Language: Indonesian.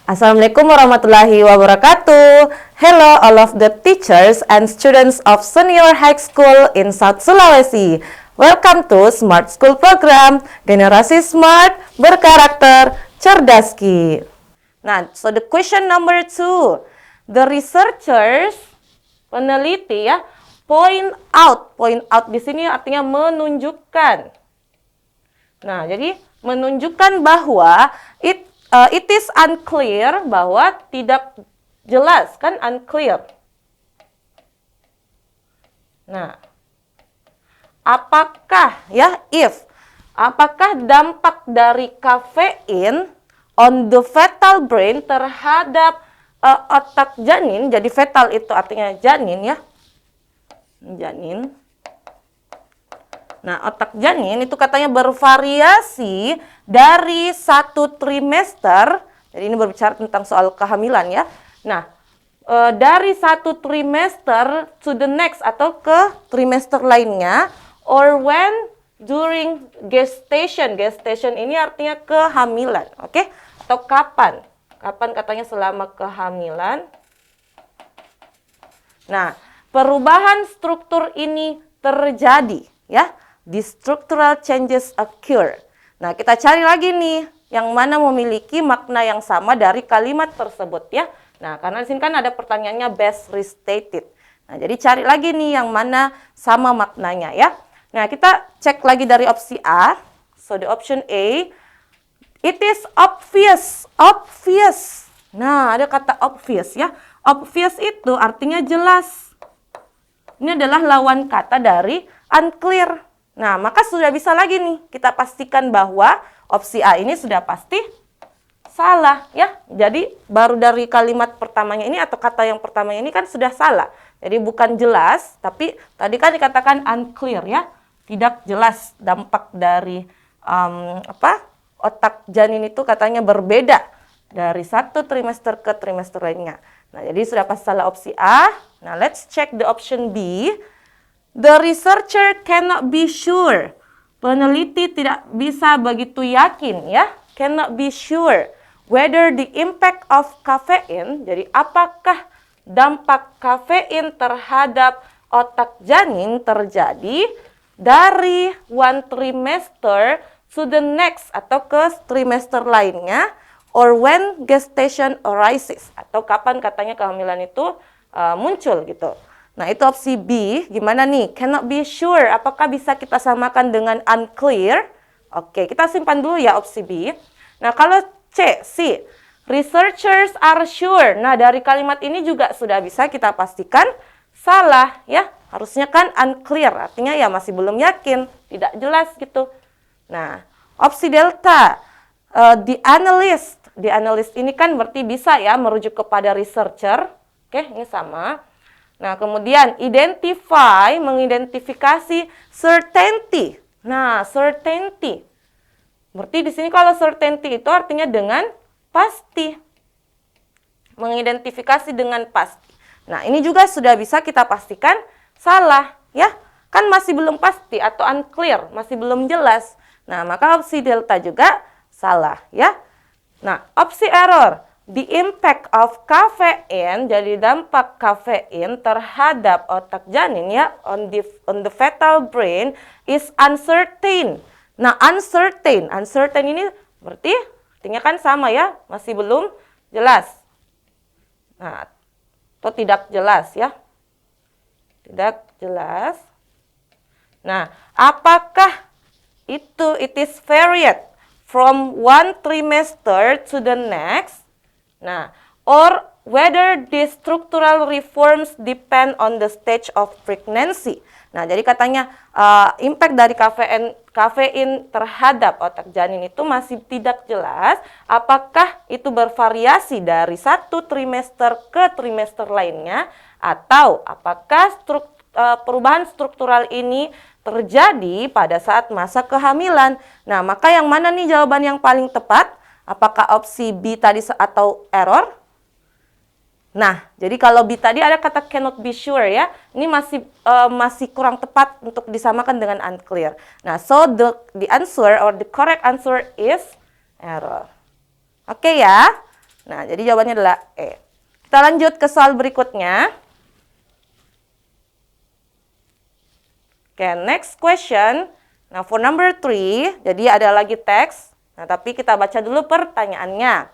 Assalamualaikum warahmatullahi wabarakatuh. Hello all of the teachers and students of Senior High School in South Sulawesi. Welcome to Smart School Program, generasi smart, berkarakter, cerdaski. Nah, so the question number 2. The researchers, peneliti ya, point out di sini artinya menunjukkan. Nah, jadi menunjukkan bahwa it is unclear, bahwa tidak jelas, kan unclear. Nah, apakah dampak dari kafein on the fetal brain terhadap otak janin? Jadi fetal itu artinya janin ya. Janin. Nah, otak janin itu katanya bervariasi dari 1 trimester. Jadi ini berbicara tentang soal kehamilan ya. Nah, dari 1 trimester to the next atau ke trimester lainnya, or when during gestation. Gestation ini artinya kehamilan, oke? Atau kapan? Kapan katanya selama kehamilan. Nah, perubahan struktur ini terjadi ya. The structural changes occur. Nah, kita cari lagi nih yang mana memiliki makna yang sama dari kalimat tersebut ya. Nah, karena di sini kan ada pertanyaannya best restated. Nah, jadi cari lagi nih yang mana sama maknanya ya. Nah, kita cek lagi dari opsi A. So, the option A, it is obvious. Obvious. Nah, ada kata obvious ya. Obvious itu artinya jelas. Ini adalah lawan kata dari unclear. Nah, maka sudah bisa lagi nih kita pastikan bahwa opsi A ini sudah pasti salah ya. Jadi baru dari kalimat pertamanya ini atau kata yang pertamanya ini kan sudah salah. Jadi bukan jelas, tapi tadi kan dikatakan unclear ya. Tidak jelas dampak dari otak janin itu katanya berbeda dari 1 trimester ke trimester lainnya. Nah, jadi sudah pasti salah opsi A. Nah, let's check the option B. The researcher cannot be sure. Peneliti tidak bisa begitu yakin ya. Cannot be sure whether the impact of caffeine. Jadi apakah dampak kafein terhadap otak janin terjadi dari 1 trimester to the next atau ke trimester lainnya, or when gestation arises, atau kapan katanya kehamilan itu muncul gitu. Nah, itu opsi B. Gimana nih? Cannot be sure. Apakah bisa kita samakan dengan unclear? Oke, kita simpan dulu ya opsi B. Nah, kalau C. Researchers are sure. Nah, dari kalimat ini juga sudah bisa kita pastikan salah ya. Harusnya kan unclear. Artinya ya masih belum yakin. Tidak jelas gitu. Nah, opsi delta. The analyst. The analyst ini kan berarti bisa ya merujuk kepada researcher. Oke, ini sama. Nah, kemudian identify, mengidentifikasi certainty. Nah, certainty. Berarti di sini kalau certainty itu artinya dengan pasti. Mengidentifikasi dengan pasti. Nah, ini juga sudah bisa kita pastikan salah, ya. Kan masih belum pasti atau unclear, masih belum jelas. Nah, maka opsi delta juga salah, ya. Nah, opsi error. The impact of caffeine, jadi dampak kafein terhadap otak janin ya, on the fetal brain is uncertain. Nah, uncertain ini berarti artinya kan sama ya, masih belum jelas. Nah, atau tidak jelas ya. Tidak jelas. Nah, apakah it is varied from 1 trimester to the next? Nah, or whether the structural reforms depend on the stage of pregnancy. Nah, jadi katanya impact dari kafein terhadap otak janin itu masih tidak jelas. Apakah itu bervariasi dari 1 trimester ke trimester lainnya, atau apakah perubahan struktural ini terjadi pada saat masa kehamilan. Nah, maka yang mana nih jawaban yang paling tepat? Apakah opsi B tadi atau error? Nah, jadi kalau B tadi ada kata cannot be sure ya. Ini masih kurang tepat untuk disamakan dengan unclear. Nah, so the answer or the correct answer is error. Oke ya. Nah, jadi jawabannya adalah E. Kita lanjut ke soal berikutnya. Oke, next question. Nah, for number 3, jadi ada lagi teks. Nah, tapi kita baca dulu pertanyaannya.